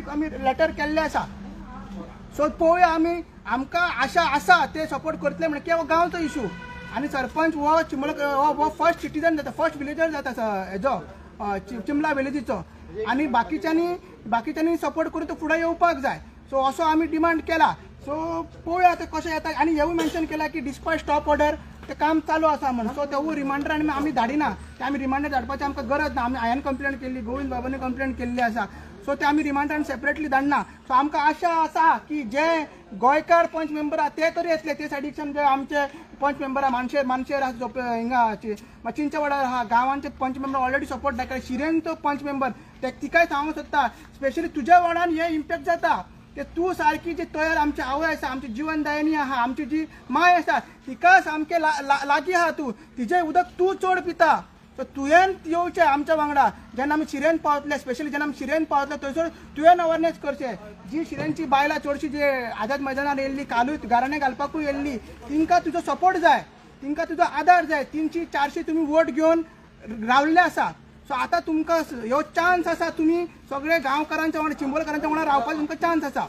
आम्ही लेटर केल्ले आसा। सो पळोवया आमी आमकां आशा आसा ते सपोर्ट करतले म्हणजे किंवा गांवचो इशू आनी सरपंच हो चिंबळ हो फर्स्ट सिटीजन जाता, फर्स्ट विलेजर जाता हेजो चिंबला विलेजीचो आनी बाकीच्यांनी सपोर्ट करून तो फुडें येवपाक जाय। सो असो आमी डिमांड केला। सो पळोवया ते कशें येता आनी हेवूय मेन्शन केला की डिस्पॅच स्टॉप ऑर्डर ते काम चालू आसा म्हणून। सो तेवूय रिमांडर आमी धाडिना ते आमी रिमांडर धाडपाची आमकां गरज ना। आमी हांवें कंप्लेंट केल्ली, गोविंद बाबांनी कंप्लेंट केल्ली आसा। सो ते आमी रिमांडरान सेपरेटली धाडना। सो आमकां आशा आसा की जे गोंयकार पंच मेंबर आहा ते तरी येतले, ते सायडीच्यान जे आमचे पंच मेंबर आहा मानशेर आहा हिंगा चिंचवाडा आहा गांवांचे पंच मेंबर ऑलरेडी सपोर्ट दाखयला। शिरेनचो पंच मेंबर तिकाय सांगूंक सोदता स्पेशली तुज्या वार्डान हे इम्पॅक्ट जाता ते तू सारकी जी तयार आमची आवय आसा, आमची जीवनदायिनी आहा, आमची जी माय आसा तिका सामके लागीं आहा तू, तिजें उदक तू चड पिता। सो तुवें येवचें आमच्या वांगडा जेन्ना आमी शिरेन पावतले, स्पेशली जेन्ना आमी शिरेन पावतले थंयसर तुवें अवेरनेस करचें। जी शिरेनची बायलां चडशी जे आझाद मैदानार येयल्ली कालूय गाराणें घालपाकूय येयल्ली तिंकां तुजो सपोर्ट जाय, तिंकां तुजो आदार जाय। 300-400 तुमी वोट घेवन रावल्ले आसा। सो आतां तुमकां ह्यो चान्स आसा, तुमी सगळे गांवकारांच्या वांगडा चिंबोलकारांच्या वांगडा रावपाचो तुमकां चान्स आसा।